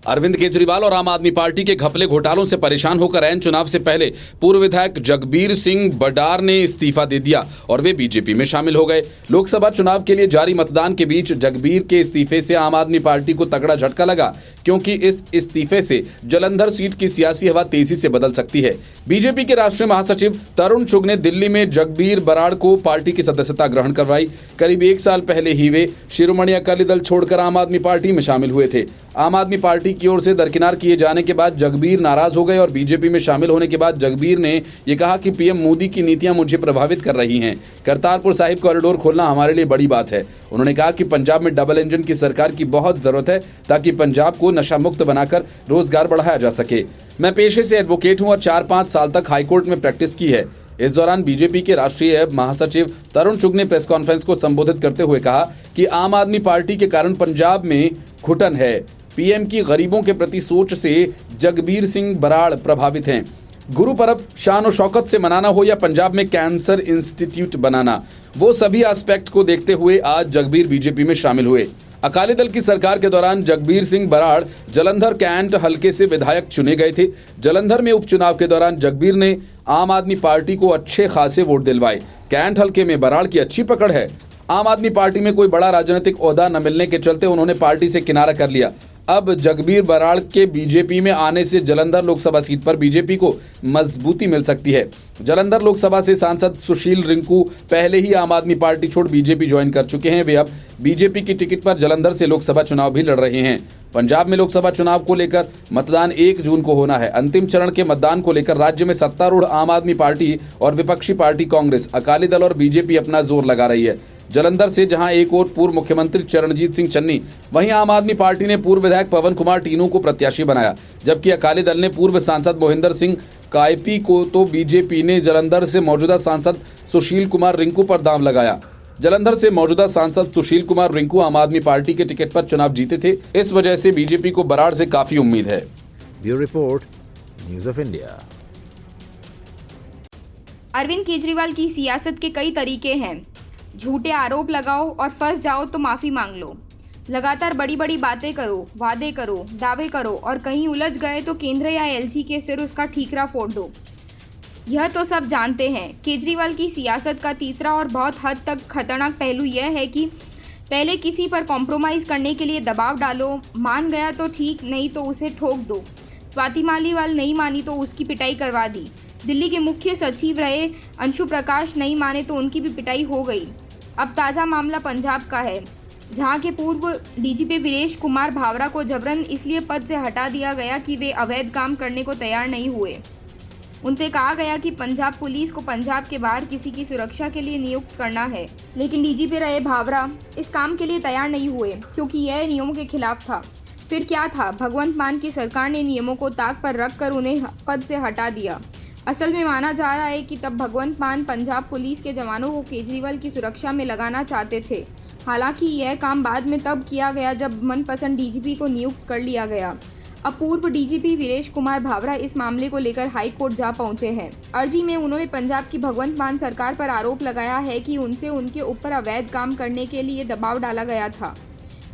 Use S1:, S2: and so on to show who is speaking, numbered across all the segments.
S1: अरविंद केजरीवाल और आम आदमी पार्टी के घपले घोटालों से परेशान होकर ऐन चुनाव से पहले पूर्व विधायक जगबीर सिंह बडार ने इस्तीफा दे दिया और वे बीजेपी में शामिल हो गए। लोकसभा चुनाव के लिए जारी मतदान के बीच जगबीर के इस्तीफे से आम आदमी पार्टी को तगड़ा झटका लगा, क्योंकि इस इस्तीफे से जालंधर सीट की सियासी हवा तेजी से बदल सकती है। बीजेपी के राष्ट्रीय महासचिव तरुण चुग ने दिल्ली में जगबीर बराड़ को पार्टी की सदस्यता ग्रहण करवाई। करीब 1 साल पहले ही वे शिरोमणि अकाली दल छोड़कर आम आदमी पार्टी में शामिल हुए थे। आम आदमी पार्टी की ओर से दरकिनार किए जाने के बाद जगबीर नाराज हो गए और बीजेपी में शामिल होने के बाद जगबीर ने यह कहा कि पीएम मोदी की नीतियां मुझे प्रभावित कर रही हैं। करतारपुर साहिब कॉरिडोर खोलना हमारे लिए बड़ी बात है। उन्होंने कहा कि पंजाब में डबल इंजन की सरकार की बहुत जरूरत है ताकि पंजाब को नशा मुक्त बनाकर रोजगार बढ़ाया जा सके। मैं पेशे से एडवोकेट हूं और 4-5 साल तक हाईकोर्ट में प्रैक्टिस की है। इस दौरान बीजेपी के राष्ट्रीय महासचिव तरुण चुग ने प्रेस कॉन्फ्रेंस को संबोधित करते हुए कहा कि आम आदमी पार्टी के कारण पंजाब में घुटन है। पीएम की गरीबों के प्रति सोच से जगबीर सिंह बराड़ प्रभावित हैं। गुरु पर्व शान और शौकत से मनाना हो या पंजाब में कैंसर इंस्टीट्यूट बनाना, वो सभी एस्पेक्ट को देखते हुए आज जगबीर बीजेपी में शामिल हुए। अकाली दल की सरकार के दौरान जगबीर सिंह बराड़ जालंधर कैंट हलके से विधायक चुने गए थे। जालंधर में उपचुनाव के दौरान जगबीर ने आम आदमी पार्टी को अच्छे खासे वोट दिलवाए। कैंट हलके में बराड़ की अच्छी पकड़ है। आम आदमी पार्टी में कोई बड़ा राजनीतिक ओहदा न मिलने के चलते उन्होंने पार्टी से किनारा कर लिया। अब जगबीर बराड़ के बीजेपी में आने से जालंधर लोकसभा सीट पर बीजेपी को मजबूती मिल सकती है। जालंधर लोकसभा से सांसद सुशील रिंकू पहले ही आम आदमी पार्टी छोड़ बीजेपी ज्वाइन कर चुके हैं। वे अब बीजेपी की टिकट पर जालंधर से लोकसभा चुनाव भी लड़ रहे हैं। पंजाब में लोकसभा चुनाव को लेकर मतदान 1 जून को होना है। अंतिम चरण के मतदान को लेकर राज्य में सत्तारूढ़ आम आदमी पार्टी और विपक्षी पार्टी कांग्रेस, अकाली दल और बीजेपी अपना जोर लगा रही है। जालंधर से जहां एक और पूर्व मुख्यमंत्री चरणजीत सिंह चन्नी, वहीं आम आदमी पार्टी ने पूर्व विधायक पवन कुमार टीनू को प्रत्याशी बनाया, जबकि अकाली दल ने पूर्व सांसद मोहिंदर सिंह कायपी को, तो बीजेपी ने जालंधर से मौजूदा सांसद सुशील कुमार रिंकू पर दांव लगाया। जालंधर से मौजूदा सांसद सुशील कुमार रिंकू आम आदमी पार्टी के टिकट पर चुनाव जीते थे। इस वजह से बीजेपी को बराड़ से काफी उम्मीद है।
S2: Bureau report, news of India.
S3: Arvind Kejriwal की सियासत के कई तरीके हैं। झूठे आरोप लगाओ और फंस जाओ तो माफ़ी मांग लो। लगातार बड़ी बड़ी बातें करो, वादे करो, दावे करो और कहीं उलझ गए तो केंद्र या एलजी के सिर उसका ठीकरा फोड़ दो। यह तो सब जानते हैं। केजरीवाल की सियासत का तीसरा और बहुत हद तक खतरनाक पहलू यह है कि पहले किसी पर कॉम्प्रोमाइज़ करने के लिए दबाव डालो। मान गया तो ठीक, नहीं तो उसे ठोक दो। स्वाति मालीवाल नहीं मानी तो उसकी पिटाई करवा दी। दिल्ली के मुख्य सचिव रहे अंशु प्रकाश नहीं माने तो उनकी भी पिटाई हो गई। अब ताज़ा मामला पंजाब का है, जहां के पूर्व डीजीपी वीरेश कुमार भावरा को जबरन इसलिए पद से हटा दिया गया कि वे अवैध काम करने को तैयार नहीं हुए। उनसे कहा गया कि पंजाब पुलिस को पंजाब के बाहर किसी की सुरक्षा के लिए नियुक्त करना है, लेकिन डीजीपी रहे भावरा इस काम के लिए तैयार नहीं हुए क्योंकि यह नियमों के खिलाफ था। फिर क्या था, भगवंत मान की सरकार ने नियमों को ताक पर रख कर उन्हें पद से हटा दिया। असल में माना जा रहा है कि तब भगवंत मान पंजाब पुलिस के जवानों को केजरीवाल की सुरक्षा में लगाना चाहते थे। हालांकि यह काम बाद में तब किया गया जब मनपसंद डीजीपी को नियुक्त कर लिया गया। अब पूर्व डीजीपी वीरेश कुमार भावरा इस मामले को लेकर हाई कोर्ट जा पहुंचे हैं। अर्जी में उन्होंने पंजाब की भगवंत मान सरकार पर आरोप लगाया है कि उनसे उनके ऊपर अवैध काम करने के लिए दबाव डाला गया था।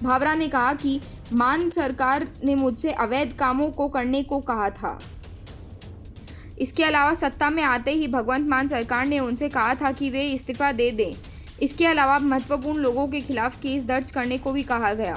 S3: भावरा ने कहा कि मान सरकार ने मुझसे अवैध कामों को करने को कहा था। इसके अलावा सत्ता में आते ही भगवंत मान सरकार ने उनसे कहा था कि वे इस्तीफा दे दें। इसके अलावा महत्वपूर्ण लोगों के खिलाफ केस दर्ज करने को भी कहा गया।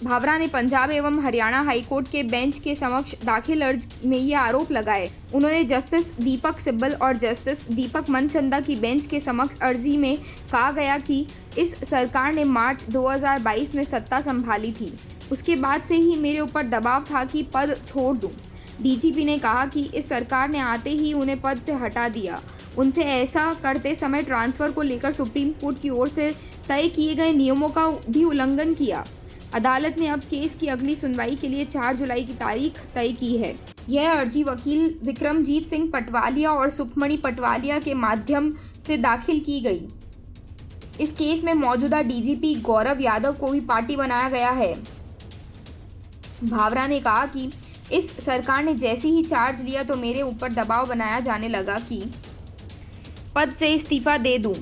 S3: भावरा ने पंजाब एवं हरियाणा हाईकोर्ट के बेंच के समक्ष दाखिल अर्जी में ये आरोप लगाए। उन्होंने जस्टिस दीपक सिब्बल और जस्टिस दीपक मनचंदा की बेंच के समक्ष अर्जी में कहा गया कि इस सरकार ने मार्च 2022 में सत्ता संभाली थी। उसके बाद से ही मेरे ऊपर दबाव था कि पद छोड़ दूं। डीजीपी ने कहा कि इस सरकार ने आते ही उन्हें पद से हटा दिया। उनसे ऐसा करते समय ट्रांसफ़र को लेकर सुप्रीम कोर्ट की ओर से तय किए गए नियमों का भी उल्लंघन किया। अदालत ने अब केस की अगली सुनवाई के लिए 4 जुलाई की तारीख तय की है। यह अर्जी वकील विक्रमजीत सिंह पटवालिया और सुखमणि पटवालिया के माध्यम से दाखिल की गई। इस केस में मौजूदा डीजीपी गौरव यादव को भी पार्टी बनाया गया है। भावरा ने कहा कि इस सरकार ने जैसे ही चार्ज लिया तो मेरे ऊपर दबाव बनाया जाने लगा कि पद से इस्तीफा दे दूं।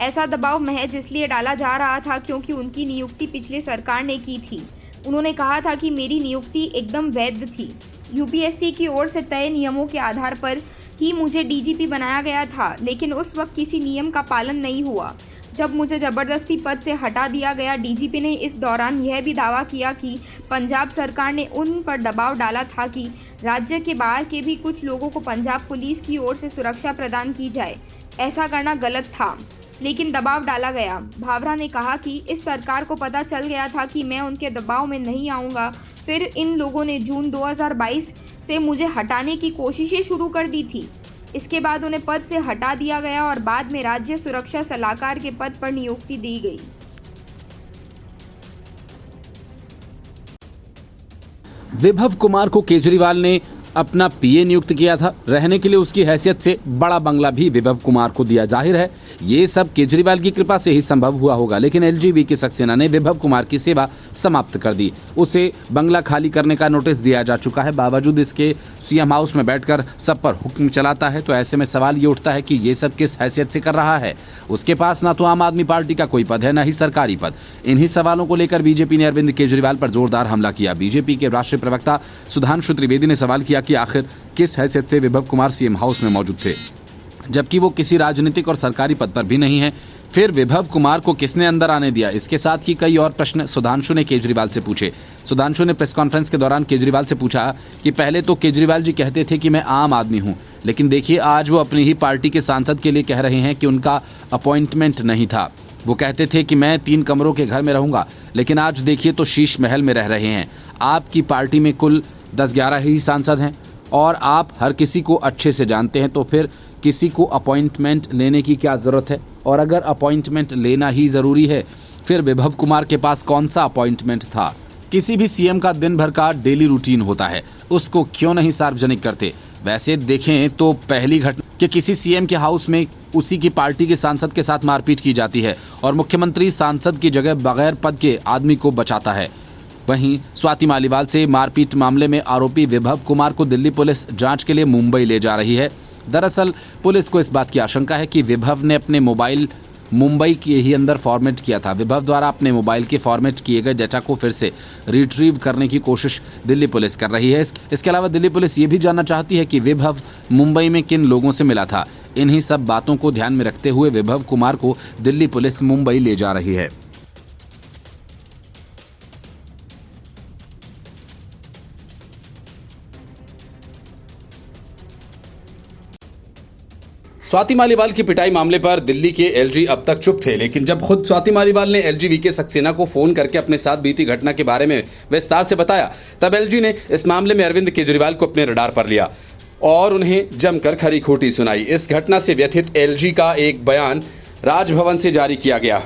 S3: ऐसा दबाव महज इसलिए डाला जा रहा था क्योंकि उनकी नियुक्ति पिछली सरकार ने की थी। उन्होंने कहा था कि मेरी नियुक्ति एकदम वैध थी। यूपीएससी की ओर से तय नियमों के आधार पर ही मुझे डीजीपी बनाया गया था, लेकिन उस वक्त किसी नियम का पालन नहीं हुआ जब मुझे ज़बरदस्ती पद से हटा दिया गया। डीजीपी ने इस दौरान यह भी दावा किया कि पंजाब सरकार ने उन पर दबाव डाला था कि राज्य के बाहर के भी कुछ लोगों को पंजाब पुलिस की ओर से सुरक्षा प्रदान की जाए। ऐसा करना गलत था, लेकिन दबाव डाला गया। भावरा ने कहा कि इस सरकार को पता चल गया था कि मैं उनके दबाव में नहीं आऊँगा। फिर इन लोगों ने जून 2022 से मुझे हटाने की कोशिशें शुरू कर दी थी। इसके बाद उन्हें पद से हटा दिया गया और बाद में राज्य सुरक्षा सलाहकार के पद पर नियुक्ति दी गई।
S1: विभव कुमार को केजरीवाल ने अपना पीए नियुक्त किया था। रहने के लिए उसकी हैसियत से बड़ा बंगला भी विभव कुमार को दिया। जाहिर है ये सब केजरीवाल की कृपा से ही संभव हुआ होगा, लेकिन एलजीबी सक्सेना ने विभव कुमार की सेवा समाप्त कर दी। उसे बंगला खाली करने का नोटिस दिया जा चुका है। बावजूद इसके सीएम हाउस में बैठकर सब पर हुक्म चलाता है। तो ऐसे में सवाल ये उठता है कि ये सब किस हैसियत से कर रहा है। उसके पास ना तो आम आदमी पार्टी का कोई पद है, ना ही सरकारी पद। इन्हीं सवालों को लेकर बीजेपी ने अरविंद केजरीवाल पर जोरदार हमला किया। बीजेपी के राष्ट्रीय प्रवक्ता सुधांशु त्रिवेदी ने सवाल किया कि आखिर किस हैसियत से विभव कुमार सीएम हाउस में मौजूद थे, जबकि वो किसी राजनीतिक और सरकारी पद पर भी नहीं है। फिर विभव कुमार को किसने अंदर आने दिया? इसके साथ ही कई और प्रश्न सुधांशु ने केजरीवाल से पूछे। सुधांशु ने प्रेस कॉन्फ्रेंस के दौरान केजरीवाल से पूछा कि पहले तो केजरीवाल जी कहते थे कि मैं आम आदमी हूं, लेकिन देखिए आज वो अपनी ही पार्टी के सांसद के लिए कह रहे हैं कि उनका अपॉइंटमेंट नहीं था। वो कहते थे कि मैं 3 कमरों के घर में रहूंगा, लेकिन आज देखिए तो शीश महल में रह रहे हैं। आपकी पार्टी में कुल 10-11 ही सांसद हैं और आप हर किसी को अच्छे से जानते हैं, तो फिर किसी को अपॉइंटमेंट लेने की क्या ज़रूरत है? और अगर अपॉइंटमेंट लेना ही ज़रूरी है, फिर विभव कुमार के पास कौन सा अपॉइंटमेंट था? किसी भी सीएम का दिन भर का डेली रूटीन होता है, उसको क्यों नहीं सार्वजनिक करते? वैसे देखें तो पहली घटना कि किसी सीएम के हाउस में उसी की पार्टी के सांसद के साथ मारपीट की जाती है और मुख्यमंत्री सांसद की जगह बगैर पद के आदमी को बचाता है। वहीं स्वाति मालीवाल से मारपीट मामले में आरोपी विभव कुमार को दिल्ली पुलिस जांच के लिए मुंबई ले जा रही है। दरअसल पुलिस को इस बात की आशंका है कि विभव ने अपने मोबाइल मुंबई के ही अंदर फॉर्मेट किया था। विभव द्वारा अपने मोबाइल के फॉर्मेट किए गए डेटा को फिर से रिट्रीव करने की कोशिश दिल्ली पुलिस कर रही है। इसके अलावा दिल्ली पुलिस ये भी जानना चाहती है कि विभव मुंबई में किन लोगों से मिला था। इन्हीं सब बातों को ध्यान में रखते हुए विभव कुमार को दिल्ली पुलिस मुंबई ले जा रही है। स्वाति मालीवाल की पिटाई मामले पर दिल्ली के एलजी अब तक चुप थे, लेकिन जब खुद स्वाति मालीवाल ने एलजीबी सक्सेना को फोन करके अपने साथ बीती घटना के बारे में विस्तार से बताया, तब एलजी ने इस मामले में अरविंद केजरीवाल को अपने रडार पर लिया और उन्हें जमकर खरी खोटी सुनाई। इस घटना से व्यथित एलजी का एक बयान राजभवन से जारी किया गया।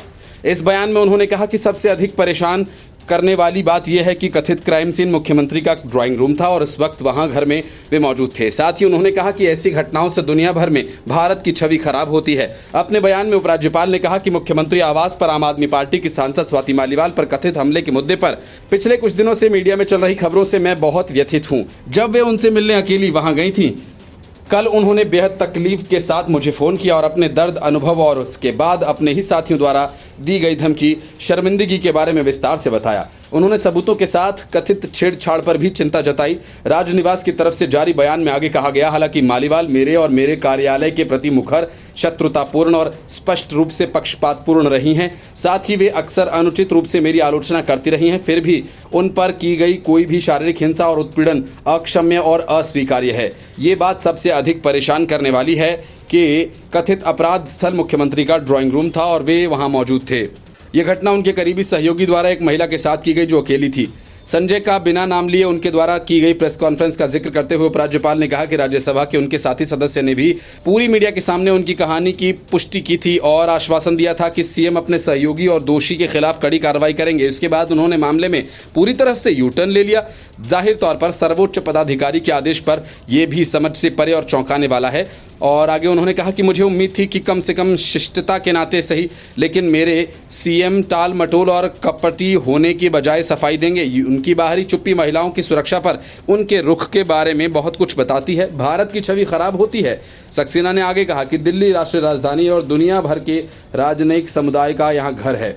S1: इस बयान में उन्होंने कहा कि सबसे अधिक परेशान करने वाली बात यह है कि कथित क्राइम सीन मुख्यमंत्री का ड्राइंग रूम था और इस वक्त वहां घर में वे मौजूद थे। साथ ही उन्होंने कहा कि ऐसी घटनाओं से दुनिया भर में भारत की छवि खराब होती है। अपने बयान में उपराज्यपाल ने कहा कि मुख्यमंत्री आवास पर आम आदमी पार्टी की सांसद स्वाति मालीवाल पर कथित हमले के मुद्दे पर पिछले कुछ दिनों से मीडिया में चल रही खबरों से मैं बहुत व्यथित हूँ। जब वे उनसे मिलने अकेली वहां गई थी, कल उन्होंने बेहद तकलीफ के साथ मुझे फ़ोन किया और अपने दर्द, अनुभव और उसके बाद अपने ही साथियों द्वारा दी गई धमकी, शर्मिंदगी के बारे में विस्तार से बताया। उन्होंने सबूतों के साथ कथित छेड़छाड़ पर भी चिंता जताई। राजनिवास की तरफ से जारी बयान में आगे कहा गया, हालांकि मालीवाल मेरे और मेरे कार्यालय के प्रति मुखर, शत्रुतापूर्ण और स्पष्ट रूप से पक्षपातपूर्ण रही हैं। साथ ही वे अक्सर अनुचित रूप से मेरी आलोचना करती रही हैं। फिर भी उन पर की गई कोई भी शारीरिक हिंसा और उत्पीड़न अक्षम्य और अस्वीकार्य है। ये बात सबसे अधिक परेशान करने वाली है कि कथित अपराध स्थल मुख्यमंत्री का ड्राइंग रूम था और वे वहां मौजूद थे। यह घटना उनके करीबी सहयोगी द्वारा एक महिला के साथ की गई जो अकेली थी। संजय का बिना नाम लिए उनके द्वारा की गई प्रेस कॉन्फ्रेंस का जिक्र करते हुए उपराज्यपाल ने कहा कि राज्यसभा के उनके साथी सदस्य ने भी पूरी मीडिया के सामने उनकी कहानी की पुष्टि की थी और आश्वासन दिया था कि सीएम अपने सहयोगी और दोषी के खिलाफ कड़ी कार्रवाई करेंगे। इसके बाद उन्होंने मामले में पूरी तरह से यू टर्न ले लिया। जाहिर तौर पर सर्वोच्च पदाधिकारी के आदेश पर यह भी समझ से परे और चौंकाने वाला है। और आगे उन्होंने कहा कि मुझे उम्मीद थी कि कम से कम शिष्टता के नाते सही, लेकिन मेरे सीएम टाल मटोल और कपटी होने की बजाय सफाई देंगे। उनकी बाहरी चुप्पी महिलाओं की सुरक्षा पर उनके रुख के बारे में बहुत कुछ बताती है। भारत की छवि खराब होती है। सक्सेना ने आगे कहा कि दिल्ली राष्ट्रीय राजधानी और दुनिया भर के राजनयिक समुदाय का यहाँ घर है।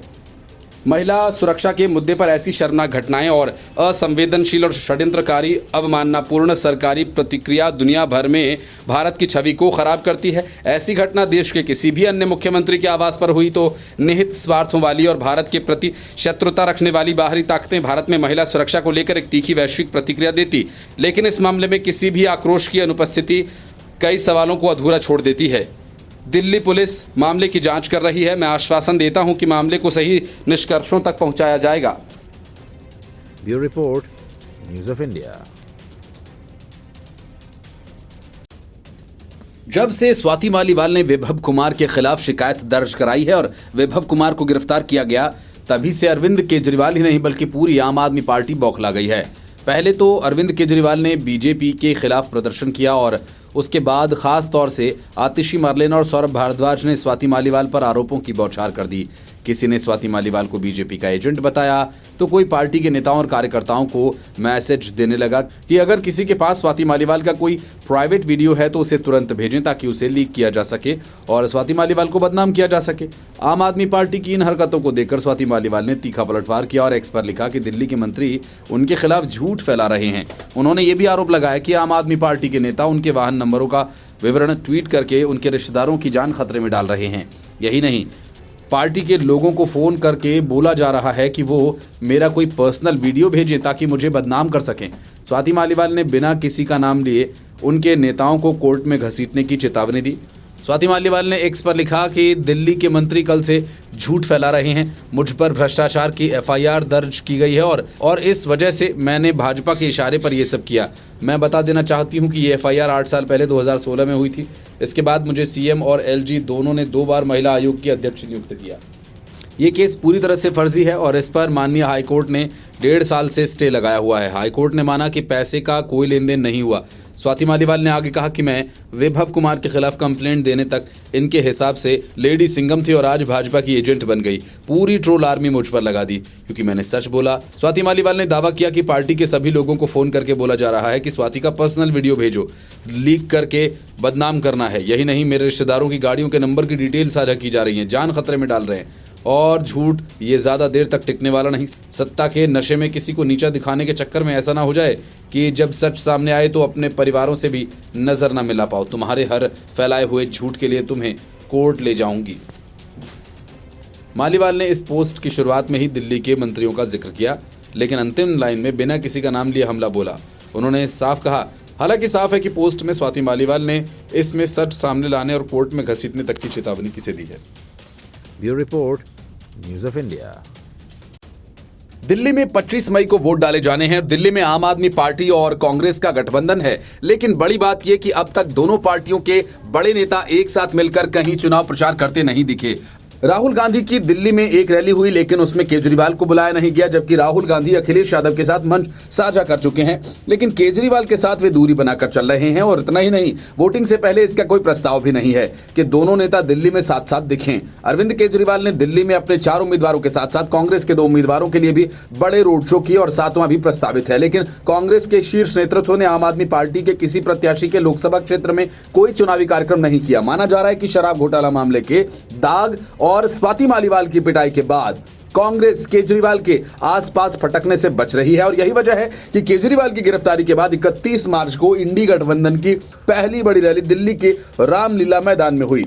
S1: महिला सुरक्षा के मुद्दे पर ऐसी शर्मनाक घटनाएं और असंवेदनशील और षड्यंत्रकारी अवमाननापूर्ण सरकारी प्रतिक्रिया दुनिया भर में भारत की छवि को खराब करती है। ऐसी घटना देश के किसी भी अन्य मुख्यमंत्री के आवास पर हुई तो निहित स्वार्थों वाली और भारत के प्रति शत्रुता रखने वाली बाहरी ताकतें भारत में महिला सुरक्षा को लेकर एक तीखी वैश्विक प्रतिक्रिया देती। लेकिन इस मामले में किसी भी आक्रोश की अनुपस्थिति कई सवालों को अधूरा छोड़ देती है। दिल्ली पुलिस मामले की जांच कर रही है। मैं आश्वासन देता हूं कि मामले को सही निष्कर्षों तक पहुंचाया जाएगा।
S2: Bureau report, news of India.
S1: जब से स्वाति मालीवाल ने विभव कुमार के खिलाफ शिकायत दर्ज कराई है और विभव कुमार को गिरफ्तार किया गया, तभी से अरविंद केजरीवाल ही नहीं बल्कि पूरी आम आदमी पार्टी बौखला गई है। पहले तो अरविंद केजरीवाल ने बीजेपी के खिलाफ प्रदर्शन किया और उसके बाद खास तौर से आतिशी मरलेना और सौरभ भारद्वाज ने स्वाति मालीवाल पर आरोपों की बौछार कर दी। किसी ने स्वाति मालीवाल को बीजेपी का एजेंट बताया तो कोई पार्टी के नेताओं और कार्यकर्ताओं को मैसेज देने लगा कि अगर किसी के पास स्वाति मालीवाल का कोई प्राइवेट वीडियो है तो उसे तुरंत भेजें ताकि उसे लीक किया जा सके और स्वाति मालीवाल को बदनाम किया जा सके। आम आदमी पार्टी की इन हरकतों को देखकर स्वाति मालीवाल ने तीखा पलटवार किया और एक्स पर लिखा कि दिल्ली के मंत्री उनके खिलाफ झूठ फैला रहे हैं। उन्होंने ये भी आरोप लगाया कि आम आदमी पार्टी के नेता उनके वाहन नंबरों का विवरण ट्वीट करके उनके रिश्तेदारों की जान खतरे में डाल रहे हैं। यही नहीं, पार्टी के लोगों को फोन करके बोला जा रहा है कि वो मेरा कोई पर्सनल वीडियो भेजें ताकि मुझे बदनाम कर सकें। स्वाति मालीवाल ने बिना किसी का नाम लिए उनके नेताओं को कोर्ट में घसीटने की चेतावनी दी। स्वाति मालीवाल ने एक्स पर लिखा कि दिल्ली के मंत्री कल से झूठ फैला रहे हैं, मुझ पर भ्रष्टाचार की एफआईआर दर्ज की गई है और इस वजह से मैंने भाजपा के इशारे पर यह सब किया। मैं बता देना चाहती हूं कि ये एफआईआर 8 साल पहले 2016 में हुई थी। इसके बाद मुझे सीएम और एलजी दोनों ने 2 बार महिला आयोग की अध्यक्ष नियुक्त किया। ये केस पूरी तरह से फर्जी है और इस पर माननीय हाईकोर्ट ने 1.5 साल से स्टे लगाया हुआ है। हाईकोर्ट ने माना कि पैसे का कोई लेन देन नहीं हुआ। स्वाति मालीवाल ने आगे कहा कि मैं विभव कुमार के खिलाफ कंप्लेंट देने तक इनके हिसाब से लेडी सिंघम थी और आज भाजपा की एजेंट बन गई। पूरी ट्रोल आर्मी मुझ पर लगा दी क्योंकि मैंने सच बोला। स्वाति मालीवाल ने दावा किया कि पार्टी के सभी लोगों को फोन करके बोला जा रहा है कि स्वाति का पर्सनल वीडियो भेजो, लीक करके बदनाम करना है। यही नहीं, मेरे रिश्तेदारों की गाड़ियों के नंबर की डिटेल साझा की जा रही है, जान खतरे में डाल रहे हैं। और झूठ ये ज़्यादा देर तक टिकने वाला नहीं। सत्ता के नशे में किसी को नीचा दिखाने के चक्कर में ऐसा ना हो जाए कि जब सच सामने आए तो अपने परिवारों से भी नज़र ना मिला पाओ। तुम्हारे हर फैलाए हुए झूठ के लिए तुम्हें कोर्ट ले जाऊंगी। मालीवाल ने इस पोस्ट की शुरुआत में ही दिल्ली के मंत्रियों का जिक्र किया, लेकिन अंतिम लाइन में बिना किसी का नाम लिए हमला बोला। उन्होंने साफ कहा, हालांकि साफ है कि पोस्ट में स्वाति मालीवाल ने इसमें सच सामने लाने और कोर्ट में घसीटने तक की चेतावनी किसे दी है।
S2: Bureau report, news of India.
S1: Delhi में 25 मई को वोट डाले जाने हैं। दिल्ली में आम आदमी पार्टी और कांग्रेस का गठबंधन है, लेकिन बड़ी बात यह कि अब तक दोनों पार्टियों के बड़े नेता एक साथ मिलकर कहीं चुनाव प्रचार करते नहीं दिखे। राहुल गांधी की दिल्ली में एक रैली हुई, लेकिन उसमें केजरीवाल को बुलाया नहीं गया, जबकि राहुल गांधी अखिलेश यादव के साथ मंच साझा कर चुके हैं, लेकिन केजरीवाल के साथ वे दूरी बनाकर चल रहे हैं। और इतना ही नहीं, वोटिंग से पहले इसका कोई प्रस्ताव भी नहीं है कि दोनों नेता दिल्ली में साथ साथ दिखें। अरविंद केजरीवाल ने दिल्ली में अपने 4 उम्मीदवारों के साथ साथ कांग्रेस के 2 उम्मीदवारों के लिए भी बड़े रोड शो किए और 7वां भी प्रस्तावित है, लेकिन कांग्रेस के शीर्ष नेतृत्व ने आम आदमी पार्टी के किसी प्रत्याशी के लोकसभा क्षेत्र में कोई चुनावी कार्यक्रम नहीं किया। माना जा रहा है कि शराब घोटाला मामले के दाग और स्वाति मालीवाल की पिटाई के बाद कांग्रेस केजरीवाल के आसपास फटकने से बच रही है और यही वजह है कि केजरीवाल की गिरफ्तारी के बाद 31 मार्च को इंडी गठबंधन की पहली बड़ी रैली दिल्ली के रामलीला मैदान में हुई।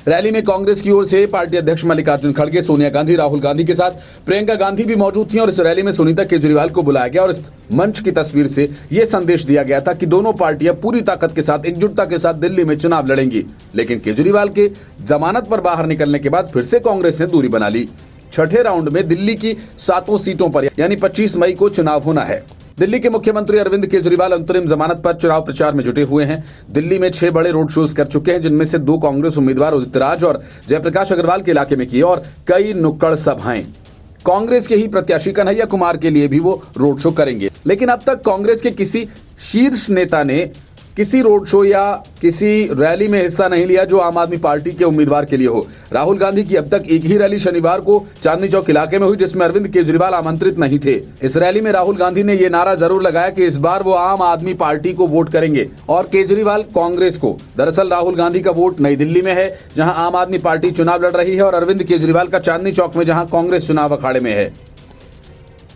S1: रैली में कांग्रेस की ओर से पार्टी अध्यक्ष मल्लिकार्जुन खड़गे, सोनिया गांधी, राहुल गांधी के साथ प्रियंका गांधी भी मौजूद थी और इस रैली में सुनीता केजरीवाल को बुलाया गया और इस मंच की तस्वीर से यह संदेश दिया गया था कि दोनों पार्टियां पूरी ताकत के साथ, एकजुटता के साथ दिल्ली में चुनाव लड़ेंगी। लेकिन केजरीवाल के जमानत पर बाहर निकलने के बाद फिर से कांग्रेस ने दूरी बना ली। छठे राउंड में दिल्ली की 7 सीटों पर यानी 25 मई को चुनाव होना है। दिल्ली के मुख्यमंत्री अरविंद केजरीवाल अंतरिम जमानत पर चुनाव प्रचार में जुटे हुए हैं। दिल्ली में 6 बड़े रोड शोज कर चुके हैं, जिनमें से 2 कांग्रेस उम्मीदवार उदित राज और जयप्रकाश अग्रवाल के इलाके में किए और कई नुक्कड़ सभाएं। कांग्रेस के ही प्रत्याशी कन्हैया कुमार के लिए भी वो रोड शो करेंगे, लेकिन अब तक कांग्रेस के किसी शीर्ष नेता ने किसी रोड शो या किसी रैली में हिस्सा नहीं लिया जो आम आदमी पार्टी के उम्मीदवार के लिए हो। राहुल गांधी की अब तक एक ही रैली शनिवार को चांदनी चौक इलाके में हुई, जिसमें अरविंद केजरीवाल आमंत्रित नहीं थे। इस रैली में राहुल गांधी ने यह नारा जरूर लगाया कि इस बार वो आम आदमी पार्टी को वोट करेंगे और केजरीवाल कांग्रेस को। दरअसल राहुल गांधी का वोट नई दिल्ली में है, जहां आम आदमी पार्टी चुनाव लड़ रही है, और अरविंद केजरीवाल का चांदनी चौक में, जहां कांग्रेस चुनाव अखाड़े में है।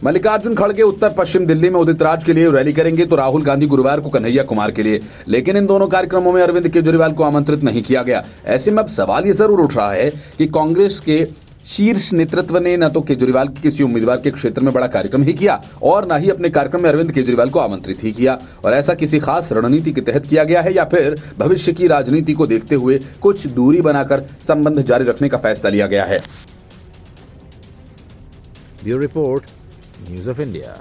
S1: मल्लिकार्जुन खड़गे उत्तर पश्चिम दिल्ली में उदित राज के लिए रैली करेंगे, तो राहुल गांधी गुरुवार को कन्हैया कुमार के लिए। लेकिन इन दोनों कार्यक्रमों में अरविंद केजरीवाल को आमंत्रित नहीं किया गया। ऐसे में अब सवाल ये जरूर उठ रहा है कि कांग्रेस के शीर्ष नेतृत्व ने न तो केजरीवाल के किसी उम्मीदवार के क्षेत्र में बड़ा कार्यक्रम ही किया और न ही अपने कार्यक्रम में अरविंद केजरीवाल को आमंत्रित ही किया, और ऐसा किसी खास रणनीति के तहत किया गया है या फिर भविष्य की राजनीति को देखते हुए कुछ दूरी बनाकर संबंध जारी रखने का फैसला लिया गया है।
S2: Bureau Report, News of India.